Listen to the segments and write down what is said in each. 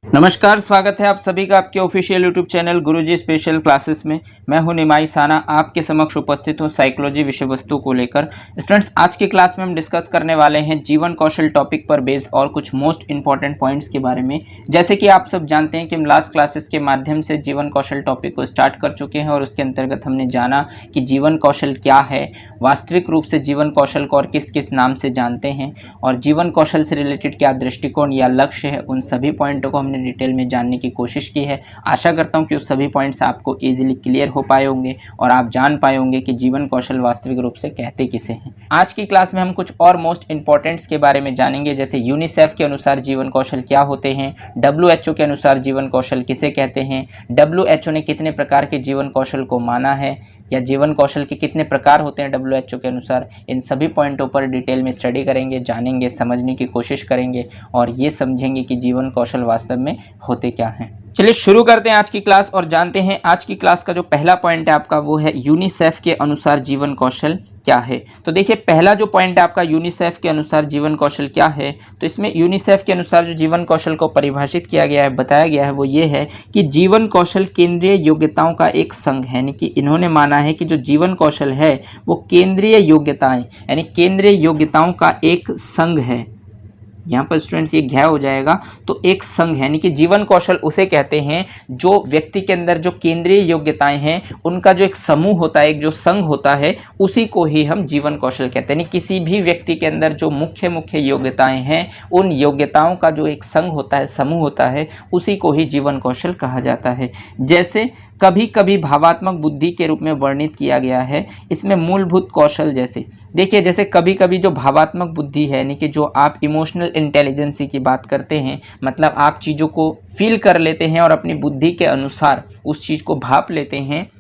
नमस्कार, स्वागत है आप सभी का आपके ऑफिशियल यूट्यूब चैनल गुरुजी स्पेशल क्लासेस में। मैं हूं निमाई साना, आपके समक्ष उपस्थित हूं साइकोलॉजी विषय वस्तु को लेकर। स्टूडेंट्स, आज की क्लास में हम डिस्कस करने वाले हैं जीवन कौशल टॉपिक पर बेस्ड और कुछ मोस्ट इंपॉर्टेंट पॉइंट्स के बारे में। जैसे कि आप सब जानते हैं कि हम लास्ट क्लासेस के माध्यम से जीवन कौशल टॉपिक को स्टार्ट कर चुके हैं और उसके अंतर्गत हमने जाना कि जीवन कौशल क्या है, वास्तविक रूप से जीवन कौशल को और किस किस नाम से जानते हैं, और जीवन कौशल से रिलेटेड क्या दृष्टिकोण या लक्ष्य है, उन सभी पॉइंटों को हमने डिटेल में जानने की कोशिश की है। आशा करता हूं कि उस सभी पॉइंट्स आपको इजीली क्लियर हो पाए होंगे और आप जान पाए होंगे कि जीवन कौशल वास्तविक रूप से कहते किसे हैं। आज की क्लास में हम कुछ और मोस्ट इंपॉर्टेंट्स के बारे में जानेंगे, जैसे यूनिसेफ के अनुसार जीवन कौशल क्या होते हैं, WHO के अनुसार जीवन कौशल किसे कहते हैं, WHO ने कितने प्रकार के जीवन कौशल को माना है, या जीवन कौशल के कितने प्रकार होते हैं WHO के अनुसार। इन सभी पॉइंटों पर डिटेल में स्टडी करेंगे, जानेंगे, समझने की कोशिश करेंगे और ये समझेंगे कि जीवन कौशल वास्तव में होते क्या हैं। चलिए शुरू करते हैं आज की क्लास और जानते हैं आज की क्लास का जो पहला पॉइंट है आपका, वो है यूनिसेफ के अनुसार जीवन कौशल क्या है। तो देखिए, पहला जो पॉइंट है आपका यूनिसेफ के अनुसार जीवन कौशल क्या है, तो इसमें यूनिसेफ के अनुसार जो जीवन कौशल को परिभाषित किया गया है, बताया गया है, वो ये है कि जीवन कौशल केंद्रीय योग्यताओं का एक संघ है। यानी कि इन्होंने माना है कि जो जीवन कौशल है वो केंद्रीय योग्यताएं यानी केंद्रीय योग्यताओं का एक संघ है। यहाँ पर स्टूडेंट्स ये घया हो जाएगा, तो एक संघ है, यानी कि जीवन कौशल उसे कहते हैं जो व्यक्ति के अंदर जो केंद्रीय योग्यताएं हैं उनका जो एक समूह होता है, एक जो संघ होता है, उसी को ही हम जीवन कौशल कहते हैं। यानी किसी भी व्यक्ति के अंदर जो मुख्य मुख्य योग्यताएं हैं, उन योग्यताओं का जो एक संघ होता है, समूह होता है, उसी को ही जीवन कौशल कहा जाता है। जैसे कभी कभी भावात्मक बुद्धि के रूप में वर्णित किया गया है। इसमें मूलभूत कौशल जैसे देखिए, जैसे कभी कभी जो भावात्मक बुद्धि है, यानी कि जो आप इमोशनल इंटेलिजेंसी की बात करते हैं, मतलब आप चीज़ों को फील कर लेते हैं और अपनी बुद्धि के अनुसार उस चीज़ को भाप लेते हैं,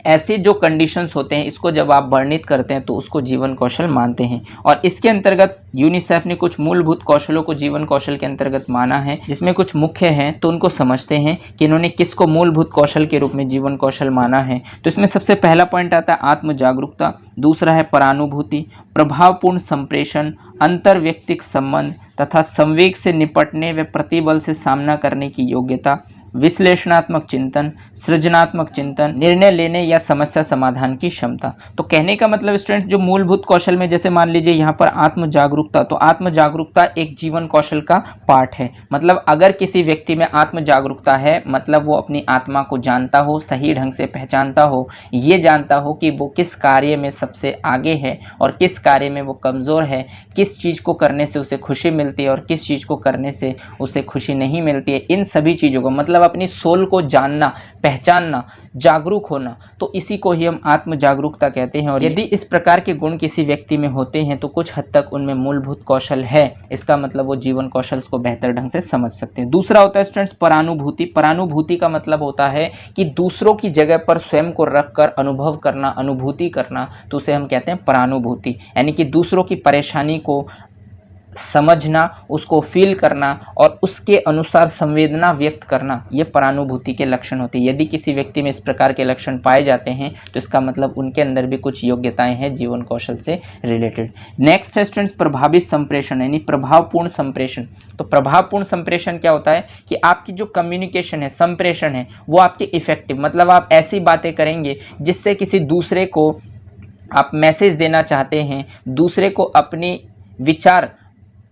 ऐसे जो कंडीशंस होते हैं, इसको जब आप वर्णित करते हैं तो उसको जीवन कौशल मानते हैं। और इसके अंतर्गत यूनिसेफ ने कुछ मूलभूत कौशलों को जीवन कौशल के अंतर्गत माना है, जिसमें कुछ मुख्य हैं, तो उनको समझते हैं कि इन्होंने किसको मूलभूत कौशल के रूप में जीवन कौशल माना है। तो इसमें सबसे पहला पॉइंट आता है आत्म जागरूकता, दूसरा है परानुभूति, प्रभावपूर्ण संप्रेषण, अंतर्व्यक्तिक संबंध तथा संवेग से निपटने व प्रतिबल से सामना करने की योग्यता, विश्लेषणात्मक चिंतन, सृजनात्मक चिंतन, निर्णय लेने या समस्या समाधान की क्षमता। तो कहने का मतलब स्टूडेंट्स, जो मूलभूत कौशल में जैसे मान लीजिए यहाँ पर आत्म जागरूकता, तो आत्म जागरूकता एक जीवन कौशल का पार्ट है। मतलब अगर किसी व्यक्ति में आत्म जागरूकता है, मतलब वो अपनी आत्मा को जानता हो, सही ढंग से पहचानता हो, ये जानता हो कि वो किस कार्य में सबसे आगे है और किस कार्य में वो कमज़ोर है, किस चीज़ को करने से उसे खुशी मिलती है और किस चीज़ को करने से उसे खुशी नहीं मिलती है, इन सभी चीज़ों को, मतलब अपनी सोल को जानना, पहचानना, जागरूक होना, तो इसी को ही हम आत्म जागरूकता कहते हैं। और यदि इस प्रकार के गुण किसी व्यक्ति में होते हैं तो कुछ हद तक उनमें मूलभूत कौशल है, इसका मतलब वो जीवन कौशल को बेहतर ढंग से समझ सकते हैं। दूसरा होता है स्टूडेंट्स परानुभूति। परानुभूति का मतलब होता है कि दूसरों की जगह पर स्वयं को रखकर अनुभव करना, अनुभूति करना, तो उसे हम कहते हैं परानुभूति। यानी कि दूसरों की परेशानी को समझना, उसको फील करना और उसके अनुसार संवेदना व्यक्त करना, ये परानुभूति के लक्षण होते हैं। यदि किसी व्यक्ति में इस प्रकार के लक्षण पाए जाते हैं तो इसका मतलब उनके अंदर भी कुछ योग्यताएं हैं जीवन कौशल से रिलेटेड। नेक्स्ट है स्टूडेंट्स प्रभावित संप्रेषण, यानी प्रभावपूर्ण संप्रेषण। तो प्रभावपूर्ण संप्रेषण क्या होता है कि आपकी जो कम्युनिकेशन है, संप्रेषण है, वो आपके इफेक्टिव, मतलब आप ऐसी बातें करेंगे जिससे किसी दूसरे को आप मैसेज देना चाहते हैं, दूसरे को अपनी विचार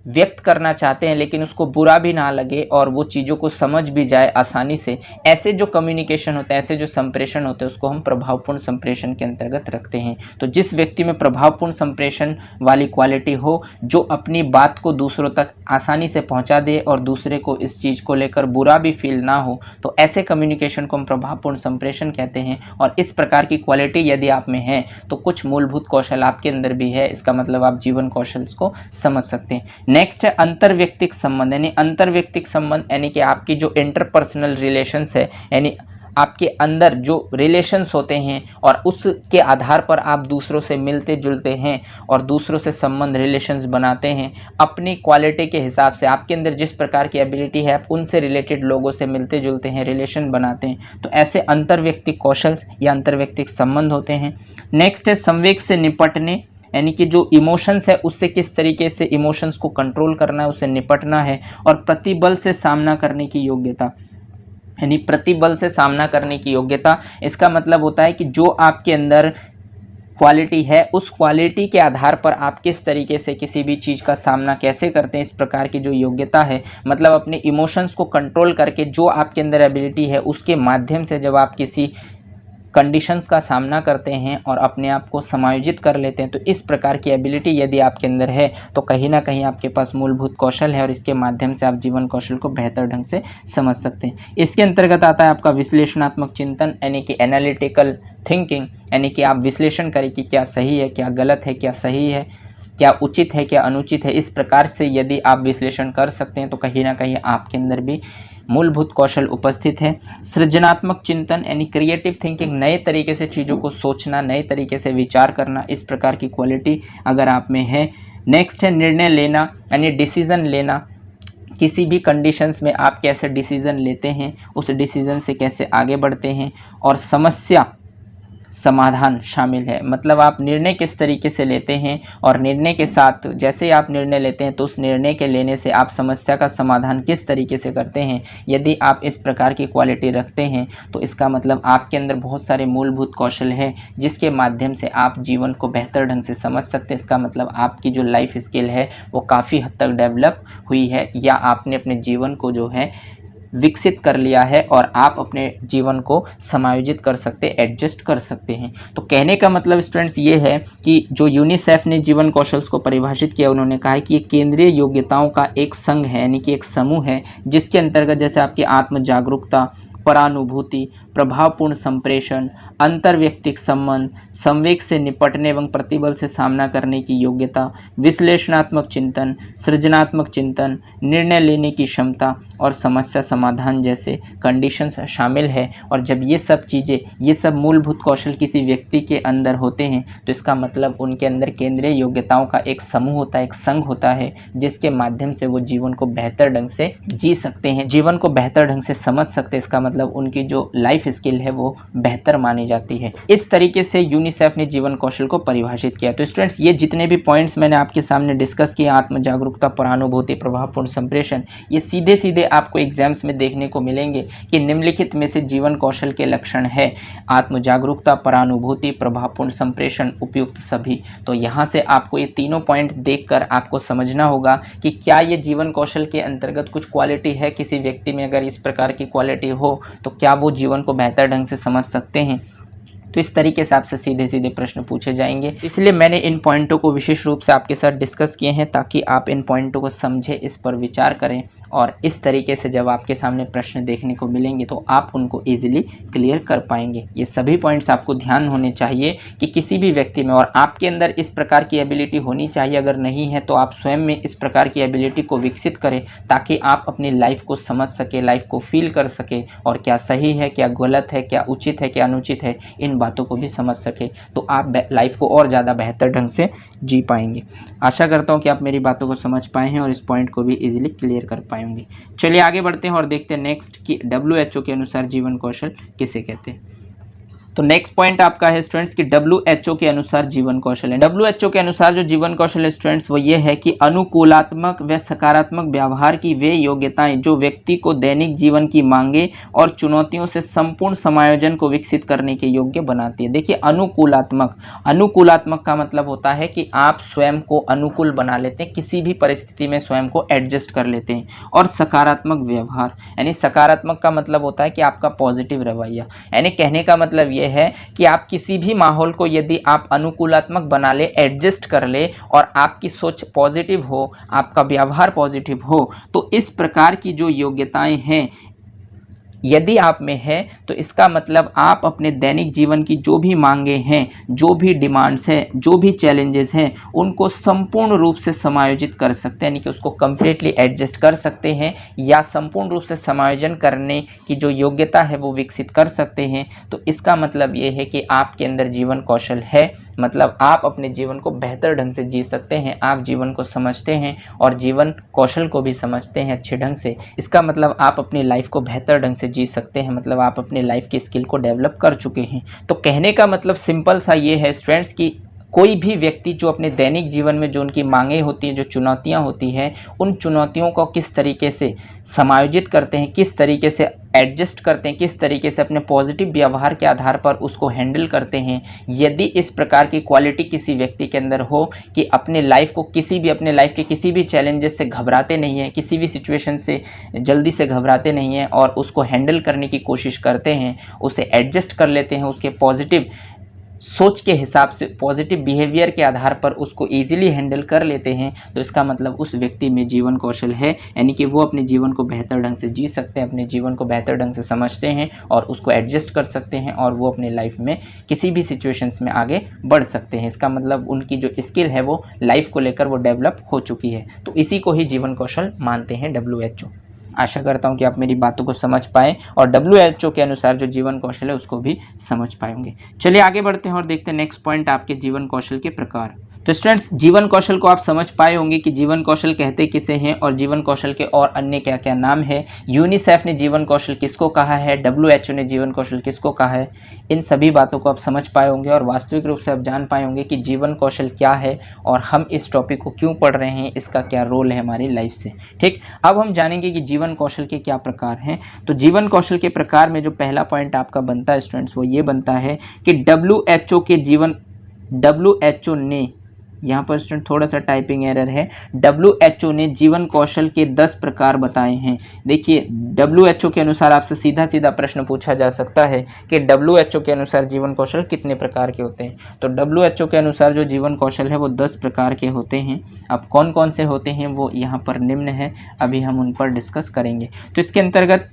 व्यक्त करना चाहते हैं लेकिन उसको बुरा भी ना लगे और वो चीज़ों को समझ भी जाए आसानी से, ऐसे जो कम्युनिकेशन होते हैं, ऐसे जो संप्रेषण होते हैं, उसको हम प्रभावपूर्ण संप्रेषण के अंतर्गत रखते हैं। तो जिस व्यक्ति में प्रभावपूर्ण संप्रेषण वाली क्वालिटी हो, जो अपनी बात को दूसरों तक आसानी से पहुंचा दे और दूसरे को इस चीज़ को लेकर बुरा भी फील ना हो, तो ऐसे कम्युनिकेशन को हम प्रभावपूर्ण संप्रेषण कहते हैं। और इस प्रकार की क्वालिटी यदि आप में है तो कुछ मूलभूत कौशल आपके अंदर भी है, इसका मतलब आप जीवन कौशल को समझ सकते हैं। नेक्स्ट है अंतर्व्यक्तिक संबंध, यानी अंतर्व्यक्तिक संबंध यानी कि आपकी जो इंटरपर्सनल रिलेशंस है, यानी आपके अंदर जो रिलेशंस होते हैं और उसके आधार पर आप दूसरों से मिलते जुलते हैं और दूसरों से संबंध, रिलेशंस बनाते हैं अपनी क्वालिटी के हिसाब से। आपके अंदर जिस प्रकार की एबिलिटी है, आप उनसे रिलेटेड लोगों से मिलते जुलते हैं, रिलेशन बनाते हैं, तो ऐसे अंतर्व्यक्तिक कौशल या अंतर्व्यक्तिक संबंध होते हैं। नेक्स्ट है संवेग से निपटने यानी कि जो इमोशंस है उससे किस तरीके से इमोशंस को कंट्रोल करना है, उससे निपटना है, और प्रतिबल से सामना करने की योग्यता, यानी प्रतिबल से सामना करने की योग्यता। इसका मतलब होता है कि जो आपके अंदर क्वालिटी है उस क्वालिटी के आधार पर आप किस तरीके से किसी भी चीज़ का सामना कैसे करते हैं, इस प्रकार की जो योग्यता है, मतलब अपने इमोशंस को कंट्रोल करके जो आपके अंदर एबिलिटी है उसके माध्यम से जब आप किसी कंडीशंस का सामना करते हैं और अपने आप को समायोजित कर लेते हैं, तो इस प्रकार की एबिलिटी यदि आपके अंदर है तो कहीं ना कहीं आपके पास मूलभूत कौशल है और इसके माध्यम से आप जीवन कौशल को बेहतर ढंग से समझ सकते हैं। इसके अंतर्गत आता है आपका विश्लेषणात्मक चिंतन, यानी कि एनालिटिकल थिंकिंग, यानी कि आप विश्लेषण करें कि क्या सही है, क्या गलत है, क्या सही है, क्या उचित है, क्या अनुचित है। इस प्रकार से यदि आप विश्लेषण कर सकते हैं तो कहीं ना कहीं आपके अंदर भी मूलभूत कौशल उपस्थित है। सृजनात्मक चिंतन यानी क्रिएटिव थिंकिंग, नए तरीके से चीज़ों को सोचना, नए तरीके से विचार करना, इस प्रकार की क्वालिटी अगर आप में है। नेक्स्ट है निर्णय लेना, यानी डिसीज़न लेना, किसी भी कंडीशंस में आप कैसे डिसीज़न लेते हैं, उस डिसीज़न से कैसे आगे बढ़ते हैं। और समस्या समाधान शामिल है, मतलब आप निर्णय किस तरीके से लेते हैं और निर्णय के साथ जैसे आप निर्णय लेते हैं तो उस निर्णय के लेने से आप समस्या का समाधान किस तरीके से करते हैं। यदि आप इस प्रकार की क्वालिटी रखते हैं तो इसका मतलब आपके अंदर बहुत सारे मूलभूत कौशल है जिसके माध्यम से आप जीवन को बेहतर ढंग से समझ सकते हैं। इसका मतलब आपकी जो लाइफ स्किल है वो काफ़ी हद तक डेवलप हुई है, या आपने अपने जीवन को जो है विकसित कर लिया है और आप अपने जीवन को समायोजित कर सकते, एडजस्ट कर सकते हैं। तो कहने का मतलब स्टूडेंट्स ये है कि जो यूनिसेफ ने जीवन कौशल को परिभाषित किया, उन्होंने कहा है कि ये केंद्रीय योग्यताओं का एक संघ है, यानी कि एक समूह है जिसके अंतर्गत जैसे आपकी आत्म जागरूकता, परानुभूति, प्रभावपूर्ण संप्रेषण, अंतर्व्यक्तिक संबंध, संवेग से निपटने एवं प्रतिबल से सामना करने की योग्यता, विश्लेषणात्मक चिंतन, सृजनात्मक चिंतन, निर्णय लेने की क्षमता और समस्या समाधान जैसे कंडीशंस शामिल है। और जब ये सब चीज़ें, ये सब मूलभूत कौशल किसी व्यक्ति के अंदर होते हैं तो इसका मतलब उनके अंदर केंद्रीय योग्यताओं का एक समूह होता है, एक संघ होता है, जिसके माध्यम से वो जीवन को बेहतर ढंग से जी सकते हैं, जीवन को बेहतर ढंग से समझ सकते हैं। इसका मतलब उनकी जो लाइफ स्किल है वो बेहतर मानी जाती है। इस तरीके से यूनिसेफ ने जीवन कौशल को परिभाषित किया। तो स्टूडेंट्स, ये जितने भी पॉइंट्स मैंने आपके सामने डिस्कस किए, आत्म जागरूकता, परानुभूति, प्रभावपूर्ण संप्रेषण, ये सीधे सीधे आपको एग्जाम्स में देखने को मिलेंगे कि निम्नलिखित में से जीवन कौशल के लक्षण है आत्म जागरूकता, परानुभूति, प्रभावपूर्ण संप्रेषण, उपयुक्त सभी। तो यहाँ से आपको ये तीनों पॉइंट देखकर आपको समझना होगा कि क्या ये जीवन कौशल के अंतर्गत कुछ क्वालिटी है किसी व्यक्ति में। अगर इस प्रकार की क्वालिटी हो तो क्या वो जीवन को बेहतर ढंग से समझ सकते हैं। तो इस तरीके से आपसे सीधे सीधे प्रश्न पूछे जाएंगे, इसलिए मैंने इन पॉइंटों को विशेष रूप से आपके साथ डिस्कस किए हैं ताकि आप इन पॉइंटों को समझें, इस पर विचार करें, और इस तरीके से जब आपके सामने प्रश्न देखने को मिलेंगे तो आप उनको ईजिली क्लियर कर पाएंगे। ये सभी पॉइंट्स आपको ध्यान होने चाहिए कि किसी भी व्यक्ति में, और आपके अंदर इस प्रकार की एबिलिटी होनी चाहिए। अगर नहीं है तो आप स्वयं में इस प्रकार की एबिलिटी को विकसित करें ताकि आप अपनी लाइफ को समझ सके, लाइफ को फील कर सके, और क्या सही है, क्या गलत है, क्या उचित है, क्या अनुचित है, इन बातों को भी समझ सके, तो आप लाइफ को और ज़्यादा बेहतर ढंग से जी पाएंगे। आशा करता हूँ कि आप मेरी बातों को समझ पाए हैं और इस पॉइंट को भी इजीली क्लियर कर पाएंगे। चलिए आगे बढ़ते हैं और देखते हैं नेक्स्ट कि WHO के अनुसार जीवन कौशल किसे कहते हैं। तो नेक्स्ट पॉइंट आपका है स्टूडेंट्स कि WHO के अनुसार जीवन कौशल है। WHO के अनुसार जो जीवन कौशल है स्टूडेंट्स वो ये है कि अनुकूलात्मक व सकारात्मक व्यवहार की वे योग्यताएं जो व्यक्ति को दैनिक जीवन की मांगे और चुनौतियों से संपूर्ण समायोजन को विकसित करने के योग्य बनाती है। देखिए, अनुकूलात्मक का मतलब होता है कि आप स्वयं को अनुकूल बना लेते हैं, किसी भी परिस्थिति में स्वयं को एडजस्ट कर लेते हैं। और सकारात्मक व्यवहार, यानी सकारात्मक का मतलब होता है कि आपका पॉजिटिव रवैया, यानी कहने का मतलब ये है कि आप किसी भी माहौल को यदि आप अनुकूलात्मक बना ले, एडजस्ट कर ले, और आपकी सोच पॉजिटिव हो, आपका व्यवहार पॉजिटिव हो, तो इस प्रकार की जो योग्यताएं हैं यदि आप में है तो इसका मतलब आप अपने दैनिक जीवन की जो भी मांगे हैं, जो भी डिमांड्स हैं, जो भी चैलेंजेस हैं, उनको संपूर्ण रूप से समायोजित कर सकते हैं, यानी कि उसको कम्प्लीटली एडजस्ट कर सकते हैं, या संपूर्ण रूप से समायोजन करने की जो योग्यता है वो विकसित कर सकते हैं। तो इसका मतलब ये है कि आपके अंदर जीवन कौशल है, मतलब आप अपने जीवन को बेहतर ढंग से जी सकते हैं, आप जीवन को समझते हैं और जीवन कौशल को भी समझते हैं अच्छे ढंग से। इसका मतलब आप अपनी लाइफ को बेहतर ढंग से जी सकते हैं, मतलब आप अपने लाइफ की स्किल को डेवलप कर चुके हैं। तो कहने का मतलब सिंपल सा ये है स्टूडेंट्स कि कोई भी व्यक्ति जो अपने दैनिक जीवन में जो उनकी मांगें होती हैं, जो चुनौतियां होती हैं, उन चुनौतियों को किस तरीके से समायोजित करते हैं, किस तरीके से एडजस्ट करते हैं, किस तरीके से अपने पॉजिटिव व्यवहार के आधार पर उसको हैंडल करते हैं। यदि इस प्रकार की क्वालिटी किसी व्यक्ति के अंदर हो कि अपने लाइफ के किसी भी चैलेंजेस से घबराते नहीं हैं, किसी भी सिचुएशन से जल्दी से घबराते नहीं हैं और उसको हैंडल करने की कोशिश करते हैं, उसे एडजस्ट कर लेते हैं, उसके पॉजिटिव सोच के हिसाब से, पॉजिटिव बिहेवियर के आधार पर उसको ईजिली हैंडल कर लेते हैं, तो इसका मतलब उस व्यक्ति में जीवन कौशल है, यानी कि वो अपने जीवन को बेहतर ढंग से जी सकते हैं, अपने जीवन को बेहतर ढंग से समझते हैं और उसको एडजस्ट कर सकते हैं और वो अपने लाइफ में किसी भी सिचुएशंस में आगे बढ़ सकते हैं। इसका मतलब उनकी जो स्किल है वो लाइफ को लेकर वो डेवलप हो चुकी है। तो इसी को ही जीवन कौशल मानते हैं WHO। आशा करता हूं कि आप मेरी बातों को समझ पाएँ और WHO के अनुसार जो जीवन कौशल है उसको भी समझ पाएंगे। चलिए आगे बढ़ते हैं और देखते हैं नेक्स्ट पॉइंट, आपके जीवन कौशल के प्रकार। तो स्टूडेंट्स, जीवन कौशल को आप समझ पाए होंगे कि जीवन कौशल कहते किसे हैं और जीवन कौशल के और अन्य क्या क्या नाम है। यूनिसेफ ने जीवन कौशल किसको कहा है, WHO ने जीवन कौशल किसको कहा है, इन सभी बातों को आप समझ पाए होंगे और वास्तविक रूप से आप जान पाए होंगे कि जीवन कौशल क्या है और हम इस टॉपिक को क्यों पढ़ रहे हैं, इसका क्या रोल है हमारी लाइफ से। ठीक, अब हम जानेंगे कि जीवन कौशल के क्या प्रकार हैं। तो जीवन कौशल के प्रकार में जो पहला पॉइंट आपका बनता है स्टूडेंट्स, वो ये बनता है कि WHO ने, यहाँ पर स्टूडेंट थोड़ा सा टाइपिंग एरर है, WHO ने जीवन कौशल के 10 प्रकार बताए हैं। देखिए, WHO के अनुसार आपसे सीधा सीधा प्रश्न पूछा जा सकता है कि WHO के अनुसार जीवन कौशल कितने प्रकार के होते हैं। तो WHO के अनुसार जो जीवन कौशल है वो 10 प्रकार के होते हैं। अब कौन कौन से होते हैं वो यहाँ पर निम्न है, अभी हम उन पर डिस्कस करेंगे। तो इसके अंतर्गत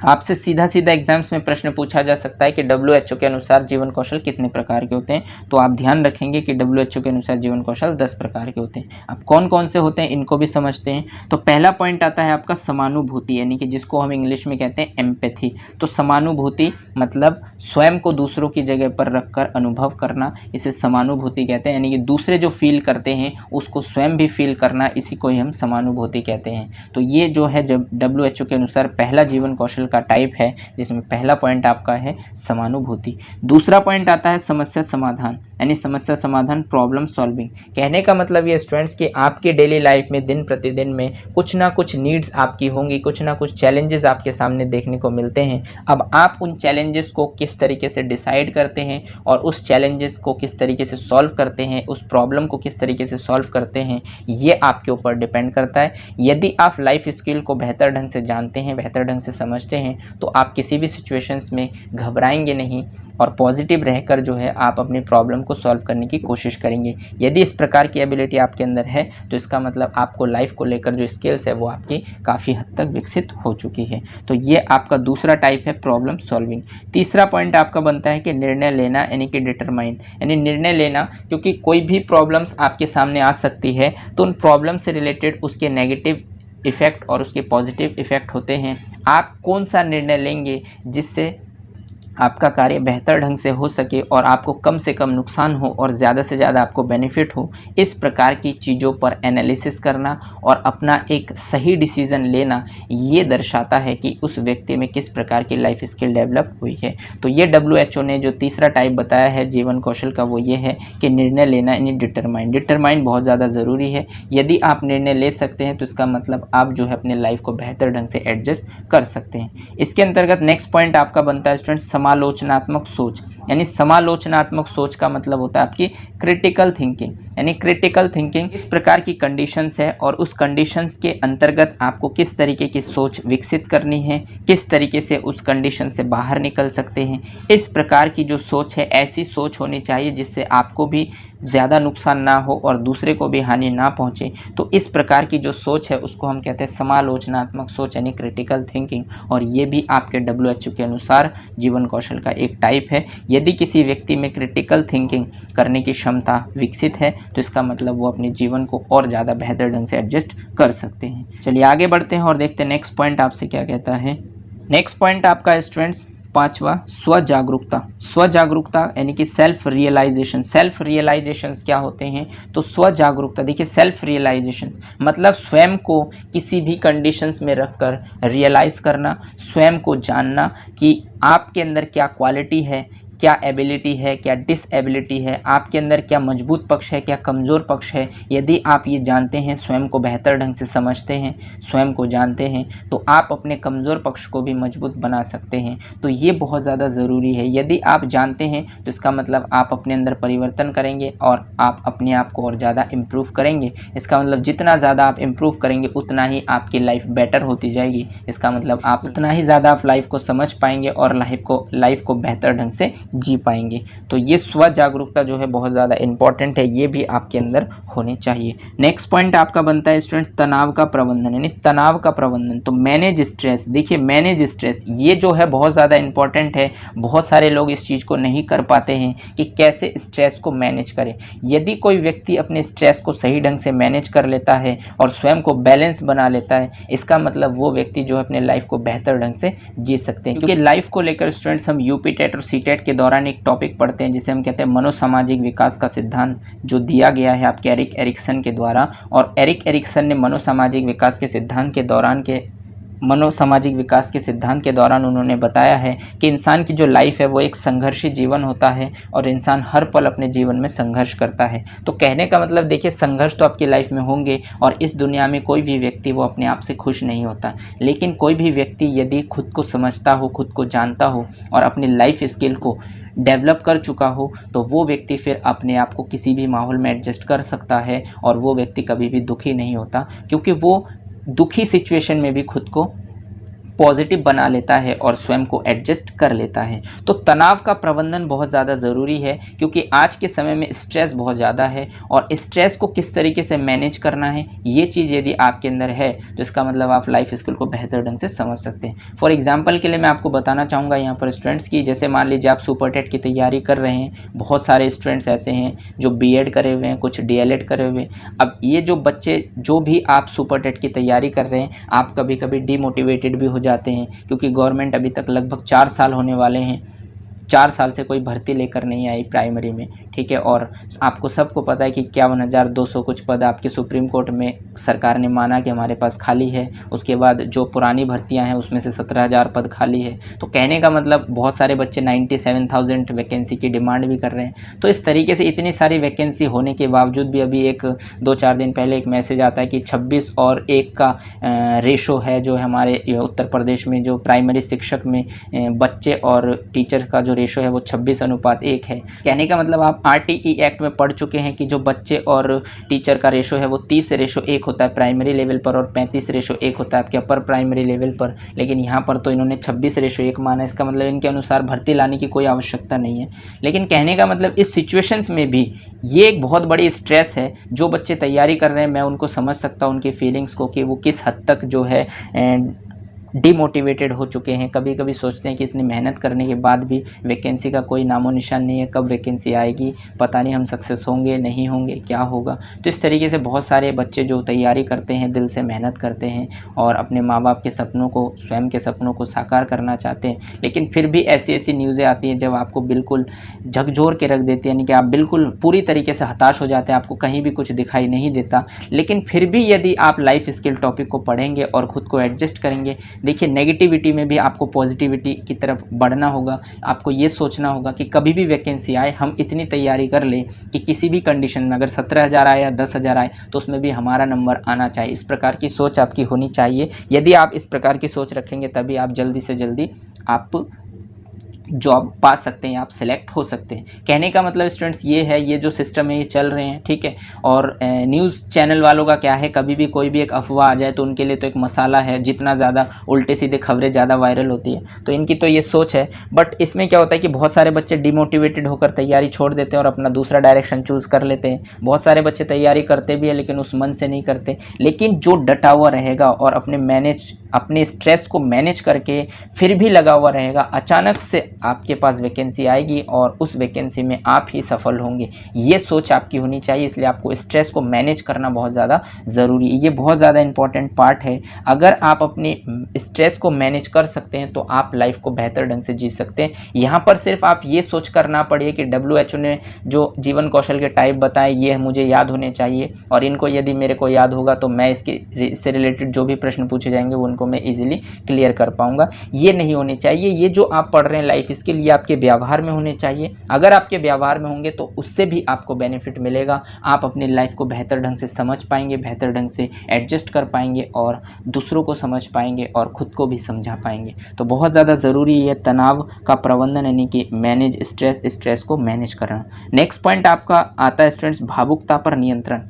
आपसे सीधा सीधा एग्जाम्स में प्रश्न पूछा जा सकता है कि WHO के अनुसार जीवन कौशल कितने प्रकार के होते हैं। तो आप ध्यान रखेंगे कि WHO के अनुसार जीवन कौशल 10 प्रकार के होते हैं। अब कौन कौन से होते हैं इनको भी समझते हैं। तो पहला पॉइंट आता है आपका समानुभूति, यानी कि जिसको हम इंग्लिश में कहते हैं एम्पैथी। तो समानुभूति मतलब स्वयं को दूसरों की जगह पर रखकर अनुभव करना, इसे समानुभूति कहते हैं। यानी कि दूसरे जो फील करते हैं उसको स्वयं भी फील करना, इसी को ही हम समानुभूति कहते हैं। तो ये जो है जब WHO के अनुसार पहला जीवन कौशल का टाइप है, जिसमें पहला पॉइंट आपका है समानुभूति। दूसरा पॉइंट आता है समस्या समाधान, यानी समस्या समाधान, प्रॉब्लम सॉल्विंग। कहने का मतलब ये स्टूडेंट्स कि आपके डेली लाइफ में दिन प्रतिदिन में कुछ ना कुछ नीड्स आपकी होंगी, कुछ ना कुछ चैलेंजेस आपके सामने देखने को मिलते हैं। अब आप उन चैलेंजेस को किस तरीके से डिसाइड करते हैं और उस चैलेंजेस को किस तरीके से सॉल्व करते हैं, उस प्रॉब्लम को किस तरीके से सॉल्व करते हैं, ये आपके ऊपर डिपेंड करता है। यदि आप लाइफ स्किल को बेहतर ढंग से जानते हैं, बेहतर ढंग से समझते हैं, तो आप किसी भी सिचुएशंस में घबराएंगे नहीं और पॉजिटिव रहकर जो है आप अपनी प्रॉब्लम को सॉल्व करने की कोशिश करेंगे। यदि इस प्रकार की एबिलिटी आपके अंदर है तो इसका मतलब आपको लाइफ को लेकर जो स्किल्स है वो आपकी काफ़ी हद तक विकसित हो चुकी है। तो ये आपका दूसरा टाइप है प्रॉब्लम सॉल्विंग। तीसरा पॉइंट आपका बनता है कि निर्णय लेना, यानी कि डिटरमाइन, यानी निर्णय लेना। क्योंकि कोई भी प्रॉब्लम्स आपके सामने आ सकती है तो उन प्रॉब्लम से रिलेटेड उसके नेगेटिव इफ़ेक्ट और उसके पॉजिटिव इफ़ेक्ट होते हैं। आप कौन सा निर्णय लेंगे जिससे आपका कार्य बेहतर ढंग से हो सके और आपको कम से कम नुकसान हो और ज़्यादा से ज़्यादा आपको बेनिफिट हो, इस प्रकार की चीज़ों पर एनालिसिस करना और अपना एक सही डिसीज़न लेना, ये दर्शाता है कि उस व्यक्ति में किस प्रकार की लाइफ स्किल डेवलप हुई है। तो ये WHO ने जो तीसरा टाइप बताया है जीवन कौशल का वो ये है कि निर्णय लेना, यानी डिटरमाइन। डिटरमाइन बहुत ज़्यादा ज़रूरी है। यदि आप निर्णय ले सकते हैं तो इसका मतलब आप जो है अपने लाइफ को बेहतर ढंग से एडजस्ट कर सकते हैं। इसके अंतर्गत नेक्स्ट पॉइंट आपका बनता है स्टूडेंट्स समालोचनात्मक सोच, यानी समालोचनात्मक सोच का मतलब होता है आपकी क्रिटिकल थिंकिंग। यानी क्रिटिकल थिंकिंग इस प्रकार की कंडीशंस है और उस कंडीशंस के अंतर्गत आपको किस तरीके की सोच विकसित करनी है, किस तरीके से उस कंडीशन से बाहर निकल सकते हैं, इस प्रकार की जो सोच है ऐसी सोच होनी चाहिए जिससे आपको भी ज़्यादा नुकसान ना हो और दूसरे को भी हानि ना पहुँचे। तो इस प्रकार की जो सोच है उसको हम कहते हैं समालोचनात्मक सोच, यानी क्रिटिकल थिंकिंग। और ये भी आपके WHO के अनुसार जीवन कौशल का एक टाइप है। यदि किसी व्यक्ति में क्रिटिकल थिंकिंग करने की क्षमता विकसित है तो इसका मतलब वो अपने जीवन को और ज़्यादा बेहतर ढंग से एडजस्ट कर सकते हैं। चलिए आगे बढ़ते हैं और देखते हैं नेक्स्ट पॉइंट आपसे क्या कहता है। नेक्स्ट पॉइंट आपका स्टूडेंट्स पांचवा स्वजागरूकता। स्वजागरूकता यानी कि सेल्फ रियलाइजेशन। सेल्फ रियलाइजेशन क्या होते हैं? तो स्वजागरूकता, देखिए सेल्फ रियलाइजेशन मतलब स्वयं को किसी भी कंडीशंस में रखकर रियलाइज़ करना, स्वयं को जानना कि आपके अंदर क्या क्वालिटी है, क्या एबिलिटी है, क्या डिसएबिलिटी है, आपके अंदर क्या मजबूत पक्ष है, क्या कमज़ोर पक्ष है। यदि आप ये जानते हैं, स्वयं को बेहतर ढंग से समझते हैं, स्वयं को जानते हैं, तो आप अपने कमज़ोर पक्ष को भी मजबूत बना सकते हैं। तो ये बहुत ज़्यादा ज़रूरी है। यदि आप जानते हैं तो इसका मतलब आप अपने अंदर परिवर्तन करेंगे और आप अपने आप को और ज़्यादा इम्प्रूव करेंगे। इसका मतलब जितना ज़्यादा आप इम्प्रूव करेंगे उतना ही आपकी लाइफ बेटर होती जाएगी। इसका मतलब आप उतना ही ज़्यादा आप लाइफ को समझ पाएंगे और लाइफ को बेहतर ढंग से जी पाएंगे। तो ये स्व जागरूकता जो है बहुत ज़्यादा इंपॉर्टेंट है, ये भी आपके अंदर होनी चाहिए। नेक्स्ट पॉइंट आपका बनता है स्टूडेंट तनाव का प्रबंधन, यानी तनाव का प्रबंधन। तो मैनेज स्ट्रेस, देखिए मैनेज स्ट्रेस ये जो है बहुत ज़्यादा इंपॉर्टेंट है। बहुत सारे लोग इस चीज़ को नहीं कर पाते हैं कि कैसे स्ट्रेस को मैनेज करें। यदि कोई व्यक्ति अपने स्ट्रेस को सही ढंग से मैनेज कर लेता है और स्वयं को बैलेंस बना लेता है, इसका मतलब वो व्यक्ति जो है अपने लाइफ को बेहतर ढंग से जी सकते हैं। क्योंकि लाइफ को लेकर स्टूडेंट्स हम यूपी टेट और सी टेट के दौरान एक टॉपिक पढ़ते हैं जिसे हम कहते हैं मनोसामाजिक विकास का सिद्धांत, जो दिया गया है आपके एरिक एरिक्सन के द्वारा। और एरिक एरिक्सन ने मनोसामाजिक विकास के सिद्धांत के दौरान उन्होंने बताया है कि इंसान की जो लाइफ है वो एक संघर्षी जीवन होता है और इंसान हर पल अपने जीवन में संघर्ष करता है। तो कहने का मतलब देखिए, संघर्ष तो आपकी लाइफ में होंगे और इस दुनिया में कोई भी व्यक्ति वो अपने आप से खुश नहीं होता। लेकिन कोई भी व्यक्ति यदि खुद को समझता हो, खुद को जानता हो और अपनी लाइफ स्किल को डेवलप कर चुका हो, तो वो व्यक्ति फिर अपने आप को किसी भी माहौल में एडजस्ट कर सकता है और वो व्यक्ति कभी भी दुखी नहीं होता, क्योंकि वो दुखी सिचुएशन में भी खुद को पॉजिटिव बना लेता है और स्वयं को एडजस्ट कर लेता है। तो तनाव का प्रबंधन बहुत ज़्यादा ज़रूरी है, क्योंकि आज के समय में स्ट्रेस बहुत ज़्यादा है और स्ट्रेस को किस तरीके से मैनेज करना है, ये चीज़ यदि आपके अंदर है तो इसका मतलब आप लाइफ स्किल को बेहतर ढंग से समझ सकते हैं। फॉर एग्जाम्पल के लिए मैं आपको बताना चाहूँगा यहाँ पर स्टूडेंट्स की, जैसे मान लीजिए आप सुपर टेट की तैयारी कर रहे हैं। बहुत सारे स्टूडेंट्स ऐसे हैं जो BEd करे हुए हैं, कुछ DLEd करे हुए हैं। अब ये जो बच्चे जो भी आप सुपर टेट की तैयारी कर रहे हैं, आप कभी कभी डीमोटिवेटेड भी हो जाते हैं, क्योंकि गवर्नमेंट अभी तक लगभग 4 साल होने वाले हैं, 4 साल से कोई भर्ती लेकर नहीं आई प्राइमरी में, ठीक है। और आपको सबको पता है कि 51,200 कुछ पद आपके सुप्रीम कोर्ट में सरकार ने माना कि हमारे पास खाली है। उसके बाद जो पुरानी भर्तियां हैं उसमें से 17,000 पद खाली है। तो कहने का मतलब बहुत सारे बच्चे 97,000 वैकेंसी की डिमांड भी कर रहे हैं। तो इस तरीके से इतनी सारी वैकेंसी होने के बावजूद भी अभी 2-4 दिन पहले एक मैसेज आता है कि 26 और 1 का रेशो है जो हमारे उत्तर प्रदेश में, जो प्राइमरी शिक्षक में बच्चे और टीचर का जो रेशो है वो 26:1 है। कहने का मतलब आप RTE एक्ट में पढ़ चुके हैं कि जो बच्चे और टीचर का रेशो है वो 30:1 होता है प्राइमरी लेवल पर और 35:1 होता है आपके अपर प्राइमरी लेवल पर। लेकिन यहाँ पर तो इन्होंने 26:1 माना। इसका मतलब इनके अनुसार भर्ती लाने की कोई आवश्यकता नहीं है। लेकिन कहने का मतलब इस सिचुएशंस में भी ये एक बहुत बड़ी स्ट्रेस है। जो बच्चे तैयारी कर रहे हैं, मैं उनको समझ सकता हूँ उनकी फीलिंग्स को कि वो किस हद तक जो है डिमोटिवेटेड हो चुके हैं। कभी कभी सोचते हैं कि इतनी मेहनत करने के बाद भी वैकेंसी का कोई नामो निशान नहीं है, कब वैकेंसी आएगी, पता नहीं हम सक्सेस होंगे नहीं होंगे, क्या होगा। तो इस तरीके से बहुत सारे बच्चे जो तैयारी करते हैं, दिल से मेहनत करते हैं और अपने माँ बाप के सपनों को, स्वयं के सपनों को साकार करना चाहते हैं, लेकिन फिर भी ऐसी ऐसी न्यूज़ें आती हैं जब आपको बिल्कुल झकझोर के रख देती है, यानी कि आप बिल्कुल पूरी तरीके से हताश हो जाते हैं, आपको कहीं भी कुछ दिखाई नहीं देता। लेकिन फिर भी यदि आप लाइफ स्किल टॉपिक को पढ़ेंगे और ख़ुद को एडजस्ट करेंगे, देखिए नेगेटिविटी में भी आपको पॉजिटिविटी की तरफ बढ़ना होगा। आपको ये सोचना होगा कि कभी भी वैकेंसी आए हम इतनी तैयारी कर लें कि किसी भी कंडीशन में अगर 17,000 आए या 10,000 आए तो उसमें भी हमारा नंबर आना चाहिए। इस प्रकार की सोच आपकी होनी चाहिए। यदि आप इस प्रकार की सोच रखेंगे तभी आप जल्दी से जल्दी आप जॉब पा सकते हैं, आप सिलेक्ट हो सकते हैं। कहने का मतलब स्टूडेंट्स ये है, ये जो सिस्टम है ये चल रहे हैं, ठीक है। और न्यूज़ चैनल वालों का क्या है, कभी भी कोई भी एक अफवाह आ जाए तो उनके लिए तो एक मसाला है। जितना ज़्यादा उल्टे सीधे खबरें ज़्यादा वायरल होती है, तो इनकी तो ये सोच है। बट इसमें क्या होता है कि बहुत सारे बच्चे डिमोटिवेटेड होकर तैयारी छोड़ देते हैं और अपना दूसरा डायरेक्शन चूज़ कर लेते हैं। बहुत सारे बच्चे तैयारी करते भी हैं लेकिन उस मन से नहीं करते। लेकिन जो डटा हुआ रहेगा और अपने स्ट्रेस को मैनेज करके फिर भी लगा हुआ रहेगा, अचानक से आपके पास वैकेंसी आएगी और उस वैकेंसी में आप ही सफल होंगे। ये सोच आपकी होनी चाहिए। इसलिए आपको स्ट्रेस को मैनेज करना बहुत ज़्यादा ज़रूरी है। ये बहुत ज़्यादा इंपॉर्टेंट पार्ट है। अगर आप अपने स्ट्रेस को मैनेज कर सकते हैं तो आप लाइफ को बेहतर ढंग से जी सकते हैं। यहाँ पर सिर्फ आप ये सोच कर ना पड़िए कि WHO ने जो जीवन कौशल के टाइप बताए ये मुझे याद होने चाहिए और इनको यदि मेरे को याद होगा तो मैं इससे रिलेटेड जो भी प्रश्न पूछे जाएंगे वो उनको मैं इजीली क्लियर कर पाऊंगा। ये नहीं होने चाहिए। ये जो आप पढ़ रहे हैं लाइफ लाइफ स्किल ये आपके व्यवहार में होने चाहिए। अगर आपके व्यवहार में होंगे तो उससे भी आपको बेनिफिट मिलेगा, आप अपनी लाइफ को बेहतर ढंग से समझ पाएंगे, बेहतर ढंग से एडजस्ट कर पाएंगे और दूसरों को समझ पाएंगे और ख़ुद को भी समझा पाएंगे। तो बहुत ज़्यादा ज़रूरी है तनाव का प्रबंधन, यानी कि मैनेज स्ट्रेस को मैनेज करना। नेक्स्ट पॉइंट आपका आता है स्टूडेंट्स भावुकता पर नियंत्रण।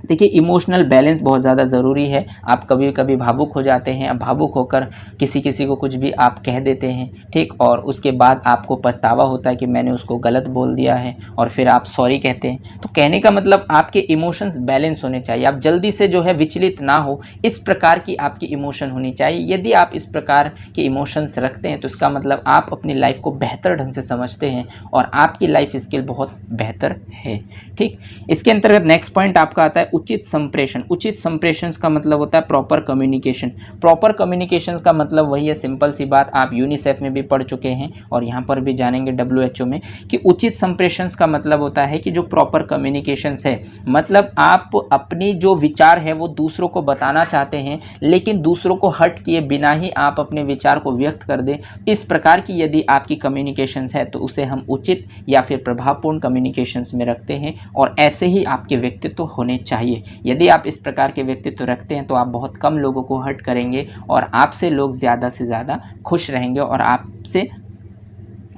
देखिए इमोशनल बैलेंस बहुत ज़्यादा ज़रूरी है। आप कभी कभी भावुक हो जाते हैं, अब भावुक होकर किसी को कुछ भी आप कह देते हैं, ठीक, और उसके बाद आपको पछतावा होता है कि मैंने उसको गलत बोल दिया है और फिर आप सॉरी कहते हैं। तो कहने का मतलब आपके इमोशंस बैलेंस होने चाहिए, आप जल्दी से जो है विचलित ना हो, इस प्रकार की आपकी इमोशन होनी चाहिए। यदि आप इस प्रकार के इमोशंस रखते हैं तो इसका मतलब आप अपनी लाइफ को बेहतर ढंग से समझते हैं और आपकी लाइफ स्किल बहुत बेहतर है, ठीक। इसके अंतर्गत नेक्स्ट पॉइंट आपका आता है उचित संप्रेषण। उचित संप्रेषण का मतलब होता है प्रॉपर कम्युनिकेशन। प्रॉपर कम्युनिकेशन का मतलब वही है, सिंपल सी बात, आप यूनिसेफ में भी पढ़ चुके हैं और यहाँ पर भी जानेंगे WHO में, कि उचित संप्रेषण का मतलब होता है कि जो प्रॉपर कम्युनिकेशन है, मतलब आप अपनी जो विचार है वो दूसरों को बताना चाहते हैं लेकिन दूसरों को हर्ट किए बिना ही आप अपने विचार को व्यक्त कर दें। इस प्रकार की यदि आपकी कम्युनिकेशन है तो उसे हम उचित या फिर प्रभावपूर्ण कम्युनिकेशन में रखते हैं और ऐसे ही आपके व्यक्तित्व होने चाहिए। यदि आप इस प्रकार के व्यक्तित्व रखते हैं तो आप बहुत कम लोगों को हर्ट करेंगे और आपसे लोग ज़्यादा से ज़्यादा खुश रहेंगे और आपसे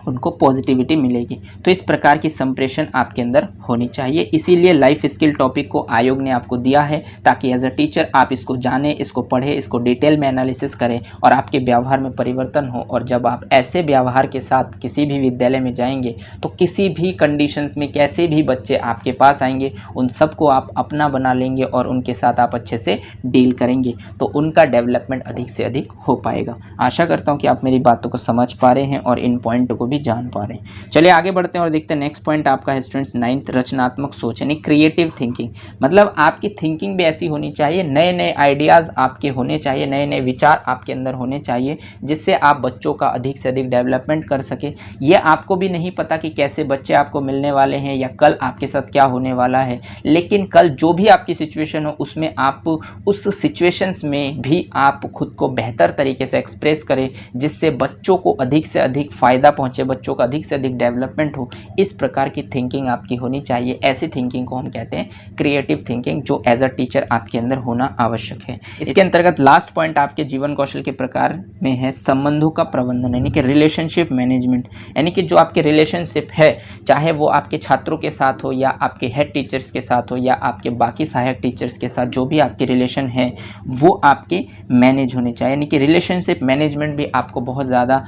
उनको पॉजिटिविटी मिलेगी। तो इस प्रकार की संप्रेषण आपके अंदर होनी चाहिए। इसीलिए लाइफ स्किल टॉपिक को आयोग ने आपको दिया है ताकि एज अ टीचर आप इसको जानें, इसको पढ़ें, इसको डिटेल में एनालिसिस करें और आपके व्यवहार में परिवर्तन हो। और जब आप ऐसे व्यवहार के साथ किसी भी विद्यालय में जाएंगे तो किसी भी कंडीशंस में कैसे भी बच्चे आपके पास आएंगे उन सबको आप अपना बना लेंगे और उनके साथ आप अच्छे से डील करेंगे, तो उनका डेवलपमेंट अधिक से अधिक हो पाएगा। आशा करता हूँ कि आप मेरी बातों को समझ पा रहे हैं और इन पॉइंटों को भी जान पा रहे हैं। चलिए आगे बढ़ते हैं और देखते हैं नेक्स्ट पॉइंट आपका है स्टूडेंट्स 9th रचनात्मक सोच, यानी क्रिएटिव थिंकिंग। मतलब आपकी थिंकिंग भी ऐसी होनी चाहिए, नए नए आइडियाज़ आपके होने चाहिए, नए नए विचार आपके अंदर होने चाहिए जिससे आप बच्चों का अधिक से अधिक डेवलपमेंट कर सके। ये आपको भी नहीं पता कि कैसे बच्चे आपको मिलने वाले हैं या कल आपके साथ क्या होने वाला है, लेकिन कल जो भी आपकी सिचुएशन हो उसमें आप उस सिचुएशंस में भी आप खुद को बेहतर तरीके से एक्सप्रेस करें जिससे बच्चों को अधिक से अधिक फ़ायदा पहुंचे, बच्चों का अधिक से अधिक डेवलपमेंट हो। इस प्रकार की थिंकिंग आपकी होनी चाहिए। ऐसी थिंकिंग को हम कहते हैं क्रिएटिव थिंकिंग, जो एज अ टीचर आपके अंदर होना आवश्यक है। इसके अंतर्गत लास्ट पॉइंट आपके जीवन कौशल के प्रकार में है संबंधों का प्रबंधन, यानी कि रिलेशनशिप मैनेजमेंट। यानी कि जो आपके रिलेशनशिप है, चाहे वो आपके छात्रों के साथ हो या आपके हेड टीचर्स के साथ हो या आपके बाकी सहायक टीचर्स के साथ, जो भी आपके रिलेशन है वो आपके मैनेज होने चाहिए। यानी कि रिलेशनशिप मैनेजमेंट भी आपको बहुत ज़्यादा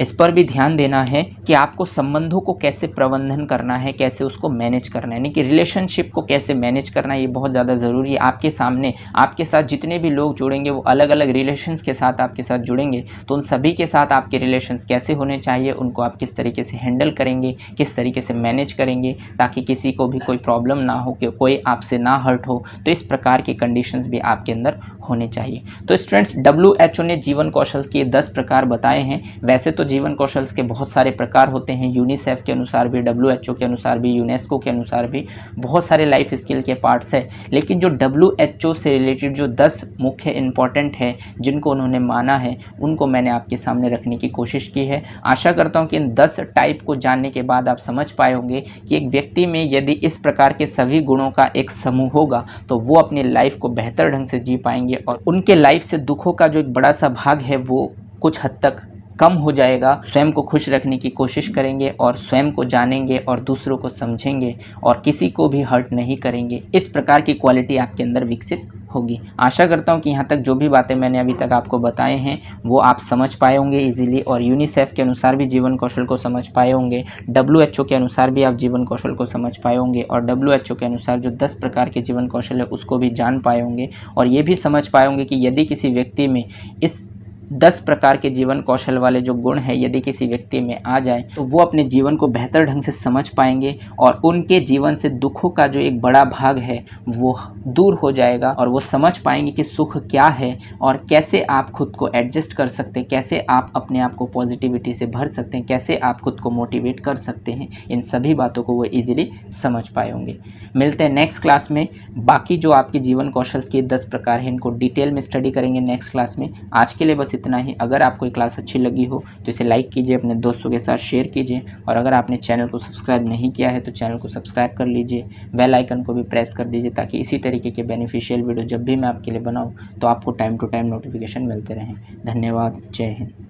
इस पर भी ध्यान देना है कि आपको संबंधों को कैसे प्रबंधन करना है, कैसे उसको मैनेज करना है, यानी कि रिलेशनशिप को कैसे मैनेज करना है, ये बहुत ज़्यादा ज़रूरी है। आपके सामने आपके साथ जितने भी लोग जुड़ेंगे वो अलग अलग रिलेशंस के साथ आपके साथ जुड़ेंगे, तो उन सभी के साथ आपके रिलेशंस कैसे होने चाहिए, उनको आप किस तरीके से हैंडल करेंगे, किस तरीके से मैनेज करेंगे ताकि किसी को भी कोई प्रॉब्लम ना हो, कि कोई आपसे ना हर्ट हो। तो इस प्रकार के कंडीशंस भी आपके अंदर होने चाहिए। तो स्टूडेंट्स WHO ने जीवन कौशल के 10 प्रकार बताए हैं। वैसे तो जीवन कौशल के बहुत सारे प्रकार होते हैं, यूनिसेफ के अनुसार भी, WHO के अनुसार भी, यूनेस्को के अनुसार भी बहुत सारे लाइफ स्किल के पार्ट्स हैं, लेकिन जो WHO से रिलेटेड जो 10 मुख्य इंपॉर्टेंट है जिनको उन्होंने माना है उनको मैंने आपके सामने रखने की कोशिश की है। आशा करता हूँ कि इन 10 टाइप को जानने के बाद आप समझ पाए होंगे कि एक व्यक्ति में यदि इस प्रकार के सभी गुणों का एक समूह होगा तो वो अपनी लाइफ को बेहतर ढंग से जी पाएंगे और उनके लाइफ से दुखों का जो एक बड़ा सा भाग है वो कुछ हद तक कम हो जाएगा। स्वयं को खुश रखने की कोशिश करेंगे और स्वयं को जानेंगे और दूसरों को समझेंगे और किसी को भी हर्ट नहीं करेंगे। इस प्रकार की क्वालिटी आपके अंदर विकसित होगी। आशा करता हूँ कि यहाँ तक जो भी बातें मैंने अभी तक आपको बताए हैं वो आप समझ पाए होंगे इजीली, और यूनिसेफ के अनुसार भी जीवन कौशल को समझ पाए होंगे, WHO के अनुसार भी आप जीवन कौशल को समझ पाए होंगे और WHO के अनुसार जो 10 प्रकार के जीवन कौशल है उसको भी जान पाए होंगे और ये भी समझ पाए होंगे कि यदि किसी व्यक्ति में इस 10 प्रकार के जीवन कौशल वाले जो गुण है यदि किसी व्यक्ति में आ जाए तो वो अपने जीवन को बेहतर ढंग से समझ पाएंगे और उनके जीवन से दुखों का जो एक बड़ा भाग है वो दूर हो जाएगा और वो समझ पाएंगे कि सुख क्या है और कैसे आप खुद को एडजस्ट कर सकते हैं, कैसे आप अपने आप को पॉजिटिविटी से भर सकते हैं, कैसे आप खुद को मोटिवेट कर सकते हैं। इन सभी बातों को वो ईजिली समझ पाए होंगे। मिलते हैं नेक्स्ट क्लास में। बाकी जो आपके जीवन कौशल के 10 प्रकार हैं इनको डिटेल में स्टडी करेंगे नेक्स्ट क्लास में। आज के लिए बस इतना ही। अगर आपको ये क्लास अच्छी लगी हो तो इसे लाइक कीजिए, अपने दोस्तों के साथ शेयर कीजिए, और अगर आपने चैनल को सब्सक्राइब नहीं किया है तो चैनल को सब्सक्राइब कर लीजिए, बेल आइकन को भी प्रेस कर दीजिए, ताकि इसी तरीके के बेनिफिशियल वीडियो जब भी मैं आपके लिए बनाऊँ तो आपको टाइम टू टाइम नोटिफिकेशन मिलते रहें। धन्यवाद। जय हिंद।